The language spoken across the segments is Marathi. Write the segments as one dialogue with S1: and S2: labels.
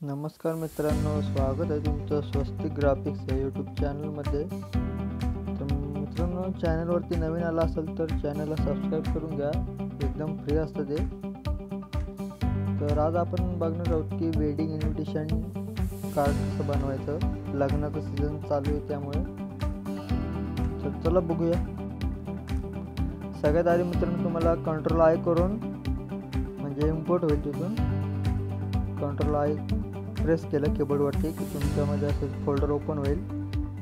S1: नमस्कार मित्रांनो, स्वागत आहे तुमचं स्वस्तिक ग्राफिक्स या यूट्यूब चॅनलमध्ये. तर मित्रांनो, चॅनलवरती नवीन आला असेल तर चॅनलला सबस्क्राईब करून घ्या, एकदम फ्री असतं ते. तर आज आपण बघणार आहोत की वेडिंग इन्व्हिटेशन कार्ड कसं बनवायचं. लग्नाचं सीझन चालू आहे त्यामुळे. तर चला बघूया. सगळ्यात आधी मित्रांनो तुम्हाला कंट्रोल आय करून म्हणजे इम्पोर्ट होईल तिथून. कंट्रोल आय प्रेस केलं कीबोर्डवरती की तुमच्यामध्ये असं फोल्डर ओपन होईल.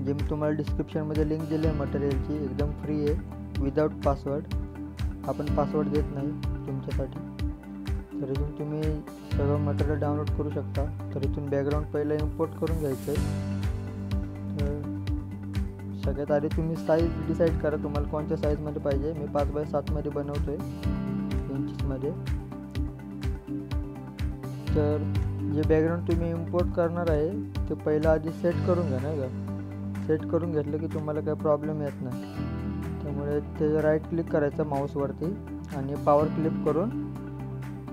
S1: जे मी तुम्हाला डिस्क्रिप्शनमध्ये लिंक दिली आहे मटेरियलची, एकदम फ्री आहे, विदाऊट पासवर्ड. आपण पासवर्ड देत नाही तुमच्यासाठी. तर इथून तुम्ही सगळं मटेरियल डाउनलोड करू शकता. तर इथून बॅकग्राऊंड पहिलं इम्पोर्ट करून घ्यायचं आहे. तर सगळ्यात आधी तुम्ही साईज डिसाईड करा, तुम्हाला कोणत्या साईजमध्ये पाहिजे. मी 5x7 बनवतो आहे, इंचेसमध्ये. तर जे बॅकग्राऊंड तुम्ही इम्पोर्ट करणार आहे ते पहिलं आधी सेट करून घ्या, नाही का. सेट करून घेतलं की तुम्हाला काही प्रॉब्लेम येत नाही. त्यामुळे ते राईट क्लिक करायचं माऊसवरती आणि पॉवर क्लिक करून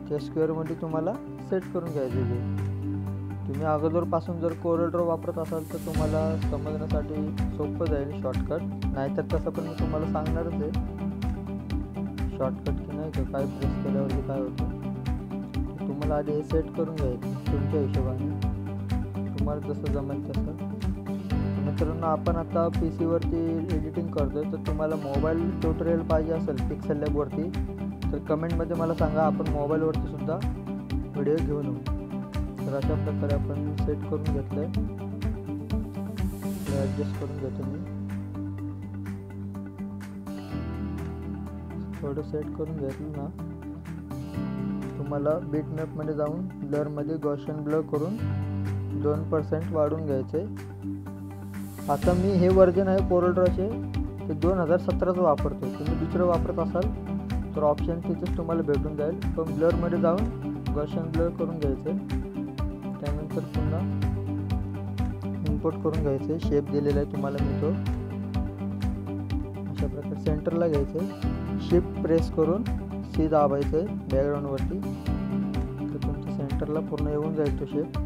S1: त्या स्क्वेअरमध्ये तुम्हाला सेट करून घ्यायचं. ते तुम्ही अगोदरपासून जर कोरल ड्रॉ वापरत असाल तर तुम्हाला समजण्यासाठी सोपं जाईल शॉर्टकट. नाहीतर तसं पण मी तुम्हाला सांगणारच आहे शॉर्टकट की नाही का, काय प्रेस केल्यावरती काय होतं. तुम्हाला आधी हे सेट करून घ्यायचं तुमच्या हिशोबाने, तुम्हाला जसं जमेल तसं. मित्रांनो, आपण आता PC वरती एडिटिंग करतो आहे. तर तुम्हाला मोबाईल ट्युटोरियल पाहिजे असेल पिक्सेल लॅबवरती तर कमेंटमध्ये मला सांगा, आपण मोबाईलवरती सुद्धा व्हिडिओ घेऊन येऊ. तर अशा प्रकारे आपण सेट करून घेतलं आहे. ॲडजस्ट करून घेतो मी. थोडं सेट करून घेतलं ना, तुम्हाला बीट मॅपमध्ये जाऊन ब्लरमध्ये गॉसियन ब्लर करून 2% वाढवून घ्यायचे. आता मी हे व्हर्जन आहे कोरल ड्रॉचे ते 2017चं वापरतो. तुम्ही दुसरं वापरत असाल तर ऑप्शन तिथेच तुम्हाला भेटून जाईल. पण ब्लरमध्ये जाऊन गॉसियन ब्लर करून घ्यायचं. त्यानंतर पुन्हा इम्पोर्ट करून घ्यायचे. शेप दिलेला आहे तुम्हाला मी तो. अशा प्रकारे सेंटरला घ्यायचं. शिफ्ट प्रेस करून C दाबायचं आहे बॅकग्राऊंडवरती. तर तुमच्या सेंटरला पूर्ण येऊन जाईल तो शेप.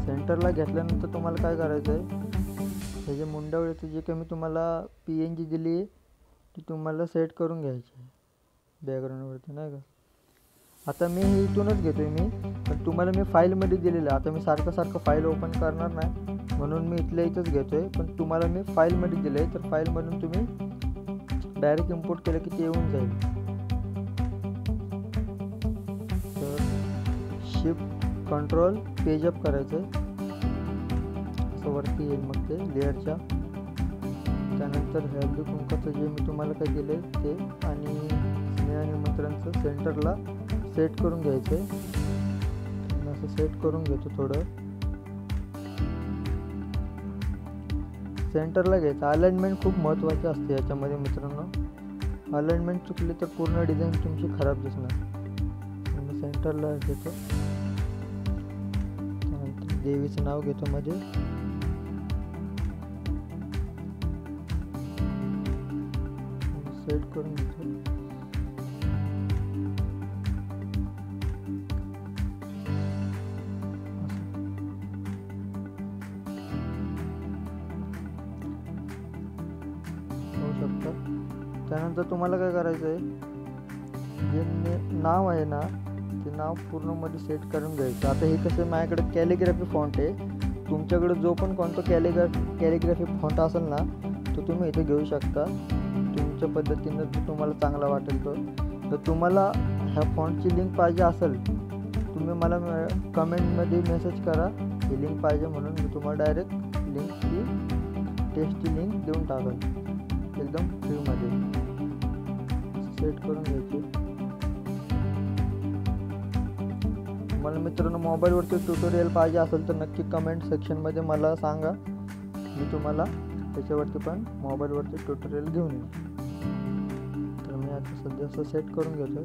S1: सेंटरला घेतल्यानंतर तुम्हाला काय करायचं आहे, हे जे मुंडावळीचं जे काही मी तुम्हाला PNG दिली आहे ती तुम्हाला सेट करून घ्यायची आहे बॅकग्राऊंडवरती, नाही का. आता मी हे इथूनच घेतो आहे मी, पण तुम्हाला मी फाईलमध्ये दिलेलं आहे. आता मी सारखं फाईल ओपन करणार नाही म्हणून मी इथल्या इथंच घेतो आहे. पण तुम्हाला मी फाईलमध्ये दिलं आहे, तर फाईलमधून तुम्ही डायरेक्ट इम्पोर्ट केलं की ते येऊन जाईल. तर शिफ्ट कंट्रोल पेज अप करायचं आहे, असं वरती येईल मग ते लेअरच्या. त्यानंतर हळदी कुंकाचं जे मी तुम्हाला काय दिलं आहे ते आणि स्नेह निमंत्रणचं सेंटरला सेट करून घ्यायचं आहे. असं सेट करून घेतो थोडं. सेंटरला घ्यायचं. अलाइनमेंट खूप महत्त्वाची असते याच्यामध्ये मित्रांनो. अलाइनमेंट चुकली तर पूर्ण डिझाईन तुमची खराब दिसणार. मी सेंटरला घेतो. त्यानंतर देवीचं नाव घेतो मध्ये. सेट करून घेतो. त्यानंतर तुम्हाला काय करायचं आहे, जे नाव आहे ना ते नाव पूर्ण मध्ये सेट करून घ्यायचं. आता हे कसं माझ्याकडे कॅलिग्राफी फॉन्ट आहे. तुमच्याकडे जो पण कोणता कॅलिग्राफी फॉन्ट असेल ना तो तुम्ही इथे घेऊ शकता तुमच्या पद्धतीनं, जो तुम्हाला चांगला वाटेल तो. तर तुम्हाला ह्या फॉन्टची लिंक पाहिजे असेल तुम्ही मला कमेंटमध्ये मेसेज करा ही लिंक पाहिजे म्हणून. मी तुम्हाला डायरेक्ट लिंकची टेस्टची लिंक देऊन टाकेल एकदम फ्रीमध्ये. सेट करून घ्यायचे. मला मित्रांनो मोबाईलवरती ट्युटोरियल पाहिजे असेल तर नक्की कमेंट सेक्शनमध्ये मला सांगा. मी तुम्हाला त्याच्यावरती पण मोबाईलवरती ट्युटोरियल घेऊन येईन. तर मी आता सध्या असं सेट करून घेतो.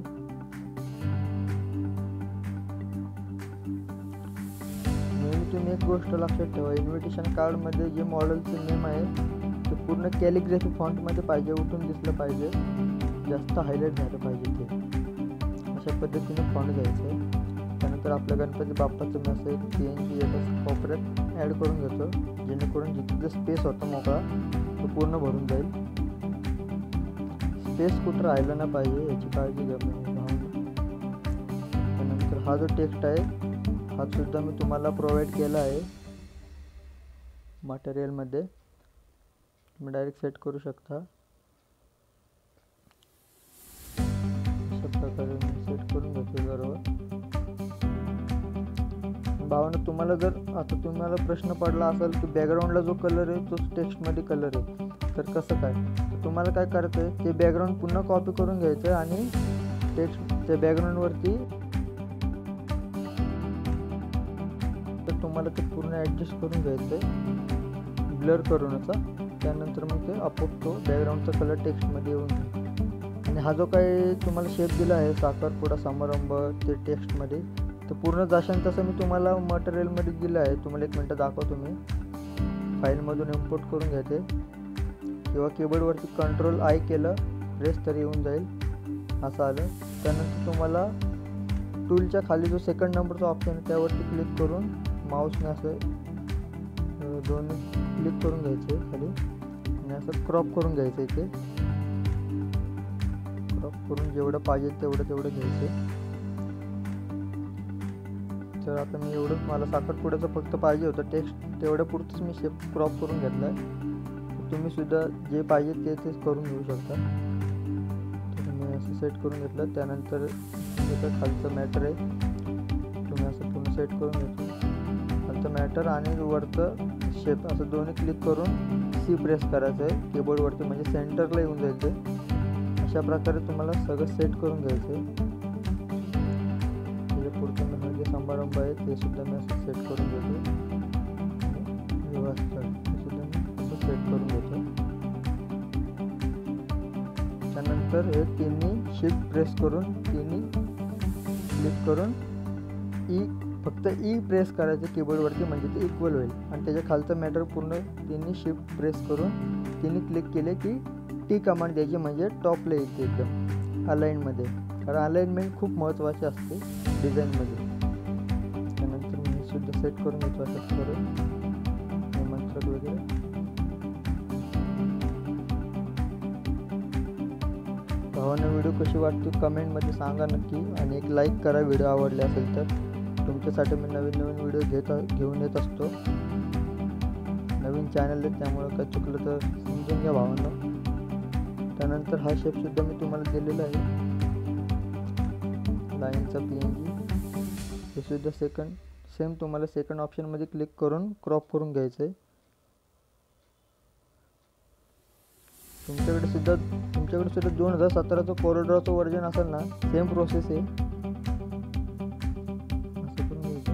S1: नेहमी तुम्ही एक गोष्ट लक्षात ठेवा, इन्व्हिटेशन कार्डमध्ये जे मॉडेलचं नेम आहे ते पूर्ण कॅलिग्राफी फॉन्टमध्ये पाहिजे, उठून दिसलं पाहिजे, जास्त हायलाईट झालं पाहिजे ते. अशा पद्धतीने फॉन्ट घ्यायचं आहे. त्यानंतर त्यानंतर आपल्या गणपती बाप्पाचं मी असं एक PNG एका कोपऱ्यात ॲड करून घेतो, जेणेकरून जिथे स्पेस होता मोकळा तो पूर्ण भरून जाईल. स्पेस कुठं राहिलं ना पाहिजे याची काळजी घ्या. त्यानंतर हा जो टेक्स्ट आहे हा सुद्धा मी तुम्हाला प्रोव्हाइड केला आहे मटेरियलमध्ये, तुम्ही डायरेक्ट सेट करू शकता. अशा प्रकारे मी सेट करून घेतो सर्व. भावानं तुम्हाला जर आता तुम्हाला प्रश्न पडला असेल की बॅकग्राऊंडला जो कलर आहे तोच टेक्स्टमध्ये कलर आहे, तर कसं काय, तर तुम्हाला काय करायचं आहे, ते बॅकग्राऊंड पुन्हा कॉपी करून घ्यायचं आणि टेक्स्ट त्या बॅकग्राऊंडवरती तर तुम्हाला ते पूर्ण ॲडजस्ट करून घ्यायचं आहे ब्लर करूनचा. त्यानंतर मग ते आपोआप तो बॅकग्राऊंडचा कलर टेक्स्टमध्ये येऊन जाईल. आणि हा जो काही तुम्हाला शेप दिला आहे साखरपुडा समारंभ ते टेक्स्टमध्ये, तर पूर्ण जाशान तसं मी तुम्हाला मटेरियलमध्ये दिलं आहे. तुम्हाला एक मिनटं दाखवतो मी. फाईलमधून इम्पोर्ट करून घेते किंवा कीबोर्डवरती Ctrl+I केलं प्रेस तरी येऊन जाईल, असं आलं. त्यानंतर तुम्हाला टूलच्या खाली जो सेकंड नंबरचा ऑप्शन आहे त्यावरती क्लिक करून माऊसने असं दोन्ही क्लिक करून घ्यायचे खाली आणि असं क्रॉप करून घ्यायचं. इथे क्रॉप करून जेवढं पाहिजे तेवढं घ्यायचं. तर आता मी एवढं मला साखरपुड्याचं फक्त पाहिजे होतं टेक्स्ट, तेवढं पुरतंच मी शेप क्रॉप करून घेतला आहे. तुम्ही सुद्धा जे पाहिजे तेच करून घेऊ शकता. तर मी असं सेट करून घेतलं. त्यानंतर त्याचं खालचं मॅटर आहे तुम्ही असं पूर्ण सेट करून घेतो. खालचं मॅटर आणि वरचं शेप असं दोन्ही क्लिक करून C प्रेस करायचं आहे कीबोर्डवरती, म्हणजे सेंटरला येऊन जाईल ते. अशा प्रकारे तुम्हाला सगळं सेट करून घ्यायचं आहे. त्याच्या पुढचं जे समारंभ आहे ते सुद्धा मी असं सेट करून घेतो. व्यवस्था ते सुद्धा मी असं सेट करून घेतो. त्यानंतर हे तिन्ही शिफ्ट प्रेस करून तिन्ही क्लिक करून फक्त E प्रेस करायचं कीबोर्डवरती, म्हणजे ते इक्वल होईल. आणि त्याच्या खालचं मॅटर पूर्ण तिन्ही शिफ्ट प्रेस करून तिन्ही क्लिक केले की T कमांड द्यायची, म्हणजे टॉपला येते एकदम अलाइनमध्ये. कारण अलाइनमेंट खूप महत्त्वाची असते डिझाईनमध्ये. त्यानंतर मी सुद्धा सेट करून घेतो असंच करून निमंत्रक वगैरे. भावांना व्हिडिओ कशी वाटते कमेंटमध्ये सांगा नक्की, आणि एक लाईक करा व्हिडिओ आवडले असेल तर. तुमच्यासाठी मी नवीन व्हिडिओ घेऊन येत असतो. नवीन चॅनल आहे त्यामुळं काय चुकलं तर समजून घ्या भावांना. त्यानंतर हा शेपसुद्धा मी तुम्हाला दिलेला आहे लाईनचा PNG. हे सुद्धा सेम तुम्हाला सेकंड ऑप्शनमध्ये क्लिक करून क्रॉप करून घ्यायचं आहे. तुमच्याकडे सुद्धा 2017चं कोरलड्रॉचं व्हर्जन असेल ना, सेम प्रोसेस आहे. असं करून घ्यायचं.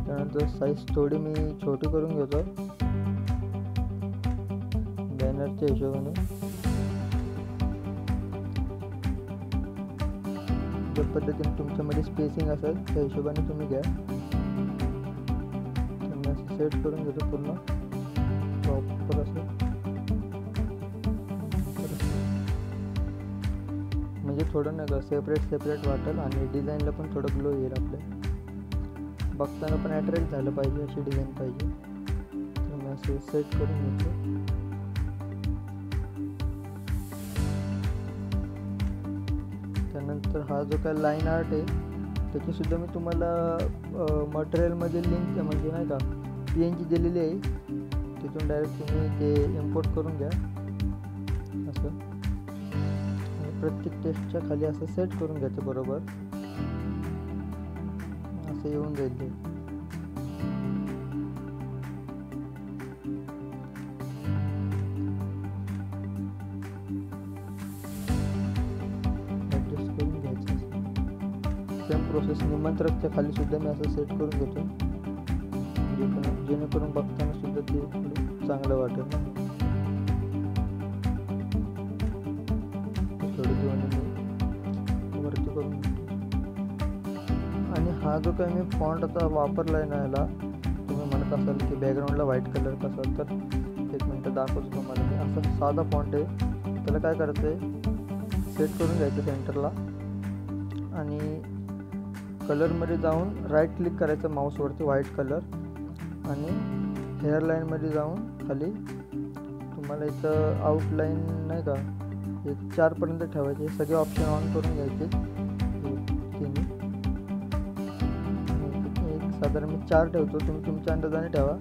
S1: त्यानंतर साईज थोडी मी छोटी करून घेतो बॅनरच्या हिशोबाने. ज्या पद्धतीने तुमच्यामध्ये स्पेसिंग असेल त्या हिशोबाने तुम्ही घ्या. तुम्ही असं सेट करून घेतो पूर्ण प्रॉपर असं, म्हणजे थोडं नाही का सेपरेट वाटेल आणि डिझाईनला पण थोडं ग्लो येईल. आपल्या बघताना पण अट्रॅक्ट झालं पाहिजे अशी डिझाईन पाहिजे. तर मी असं सेट करून घेतो. त्यानंतर हा जो काय लाईन आर्ट आहे त्याचीसुद्धा मी तुम्हाला मटेरियलमध्ये लिंक म्हणजे नाही का PNG दिलेली आहे, तिथून डायरेक्ट तुम्ही ते इम्पोर्ट करून घ्या असं. प्रत्येक टेक्स्टच्या खाली असं सेट करून घ्यायचं बरोबर, असं येऊन जाईल ते. ॲडजस्ट करून घ्यायचं. सेम प्रोसेस निमंत्रकच्या खाली सुद्धा मी असं सेट करून घेतो, जेणेकरून बघताना सुद्धा ते चांगलं वाटेल ना. वरती करून. आणि हा जो काही मी फॉन्ट आता वापरला आहे ना, याला तुम्ही म्हणत असाल की बॅकग्राऊंडला व्हाईट कलर कसा, तर एक मिनटं दाखवतो तुम्हाला मी. असा साधा फॉन्ट आहे, त्याला काय करायचं आहे सेट करून घ्यायचं सेंटरला, आणि कलरमध्ये जाऊन राईट क्लिक करायचं माऊसवरती व्हाईट कलर आणि हेअरलाईनमध्ये जाऊन खाली तुम्हाला इथं आउटलाईन नाही का हे 4पर्यंत ठेवायचे. सगळे ऑप्शन ऑन करून घ्यायचे तिन्ही. एक साधारण मी 4 ठेवतो, तुम्ही तुमच्या अंदाजाने ठेवा.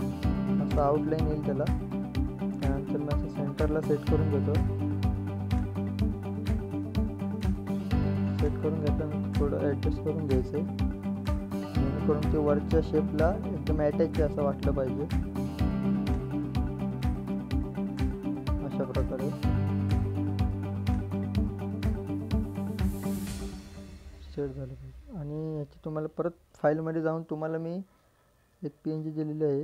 S1: असं आउटलाईन येईल त्याला. त्यानंतर मी असं सेंटरला सेट करून घेतो. सेट करून घेतल्यानंतर थोडं ॲडजस्ट करून घ्यायचं जेणेकरून ते वरच्या शेपला एकदम अटॅच असं वाटलं पाहिजे. अशा प्रकारे सेट झालं पाहिजे. आणि याची तुम्हाला परत फाईलमध्ये जाऊन तुम्हाला मी एक PNG दिलेली आहे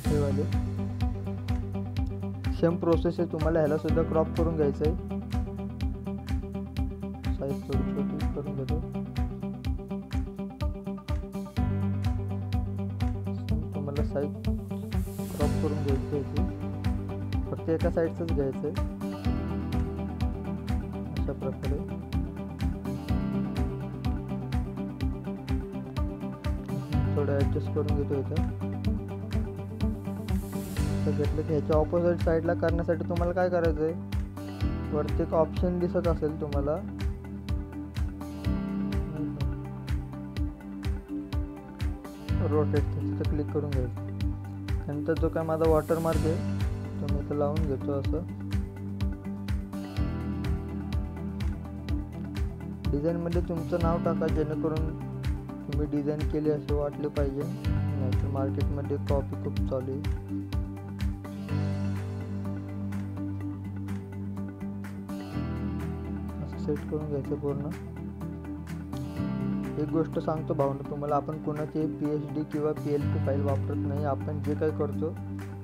S1: हे वाले. सेम प्रोसेस आहे. तुम्हाला ह्याला सुद्धा क्रॉप करून घ्यायचं आहे. साईज थोडी छोटी करून घेतो. तुम्हाला साईज क्रॉप करून घ्यायची आहे. फक्त एका साईडचंच घ्यायचं आहे. अशा प्रकारे थोडं ॲडजस्ट करून घेतो इथं. तर घेतलं की ह्याच्या ऑपोजिट साईडला करण्यासाठी तुम्हाला काय करायचं आहे, वरती एक ऑप्शन दिसत असेल तुम्हाला, रोटेट, तिथं क्लिक करून घ्यायचं. त्यानंतर जो काय माझा वॉटरमार्क आहे तो मी इथं लावून घेतो. असं डिझाईनमध्ये तुमचं नाव टाका जेणेकरून तुम्ही डिझाईन केली असे वाटले पाहिजे. नाहीतर मार्केटमध्ये कॉपी खूप चालू आहे. असं सेट करून घ्यायचं पूर्ण. एक गोष्ट सांगतो भावना तुम्हाला, आपण कोणाची PSD किंवा PLP फाईल वापरत नाही. आपण जे काही करतो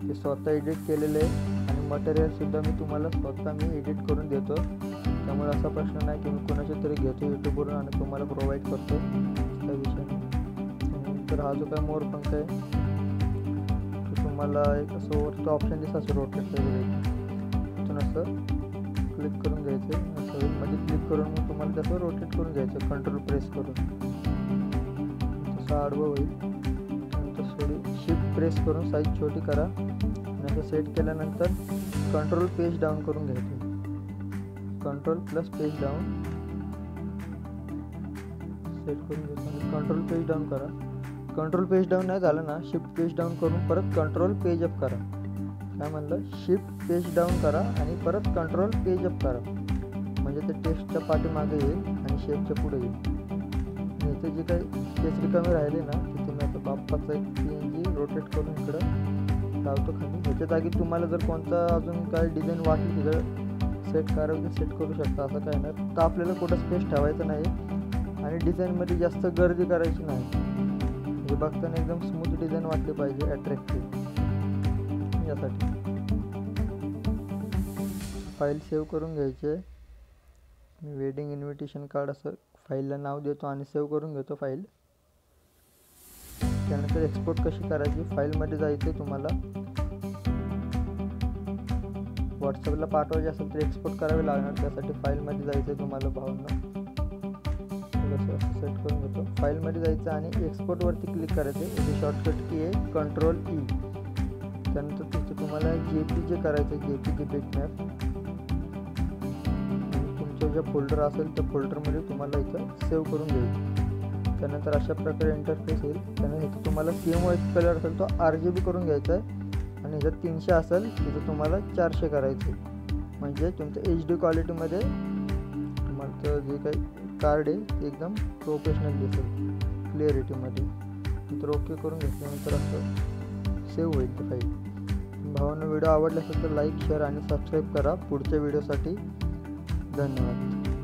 S1: ते स्वतः एडिट केलेलं आहे आणि मटेरियलसुद्धा मी तुम्हाला स्वतः एडिट करून देतो. त्यामुळे असा प्रश्न नाही की मी कोणाच्या तरी घेतो यूट्यूबवरून आणि तुम्हाला प्रोव्हाइड करतो, त्या विषयाने. तर हा जो काय मोरपंख आहे तो तुम्हाला एक असं वरचं ऑप्शन दिसतं असं रोटेट वगैरे, तिथून असं क्लिक करून घ्यायचं. असं मध्ये क्लिक करून मग तुम्हाला तसं रोटेट करून घ्यायचं कंट्रोल प्रेस करून. तसं आडवं होईल. नंतर थोडी शिफ्ट प्रेस करून साईज छोटी करा आणि असं सेट केल्यानंतर कंट्रोल पेज डाऊन करून घ्यायचं. Control plus page down set करून घ्यायचं आणि कंट्रोल पेज डाऊन करा. कंट्रोल पेज डाऊन नाही झालं ना, शिफ्ट पेज डाऊन करून परत कंट्रोल पेज अप करा. काय म्हणलं, शिफ्ट पेज डाऊन करा आणि परत कंट्रोल पेज अप करा, म्हणजे ते टेक्स्टच्या पाठीमागे येईल आणि शेपच्या पुढे येईल. आणि इथे जे काही स्पेस रिकामी राहिले ना तिथे मी आता बाप्पाचा एक PNG रोटेट करून इकडं लावतो खाली. ह्याच्या जागी तुम्हाला जर कोणता अजून काय डिझाईन वाटली तिथं सेट करावं सेट करू शकता. असं काय नाही, तर आपल्याला कुठं स्पेस ठेवायचं नाही आणि डिझाईनमध्ये जास्त गर्दी करायची नाही. म्हणजे बघताना एकदम स्मूथ डिझाईन वाटली पाहिजे, अट्रॅक्टिव्ह. यासाठी फाईल सेव्ह करून घ्यायची आहे. मी वेडिंग इन्व्हिटेशन कार्ड असं फाईलला नाव देतो आणि सेव्ह करून घेतो फाईल. त्यानंतर एक्सपोर्ट कशी करायची, फाईलमध्ये जायचं तुम्हाला. व्हॉट्सअपला पाठवायचे असेल तर एक्सपोर्ट करावे लागणार, त्यासाठी फाईलमध्ये जायचं तुम्हाला भावना. थोडंसं असं सेट करून घेतो. फाईलमध्ये जायचं आणि एक्सपोर्टवरती क्लिक करायचं. याची शॉर्टकट की आहे कंट्रोल-E. त्यानंतर तिथे तुम्हाला JPG करायचं, JPG बिटमॅप. तुमचं जे फोल्डर असेल त्या फोल्डरमध्ये तुम्हाला इथं सेव्ह करून घ्यायचं. त्यानंतर अशा प्रकारे इंटरफेस येईल. त्यानंतर इथं तुम्हाला CMYK कलर असेल तो RGB करून घ्यायचा आहे आणि जर 300 असेल तिथं तुम्हाला 400 करायचं आहे. म्हणजे तुमचं HD क्वालिटीमध्ये तुम्हाला जे काही कार्ड आहे ते एकदम प्रोफेशनल दिसेल क्लिअरिटीमध्ये. नंतर ओके करून घेतल्यानंतर असं सेव्ह होईल ते फाईल. भावांनो, व्हिडिओ आवडला असेल तर लाईक, शेअर आणि सबस्क्राईब करा पुढच्या व्हिडिओसाठी. धन्यवाद.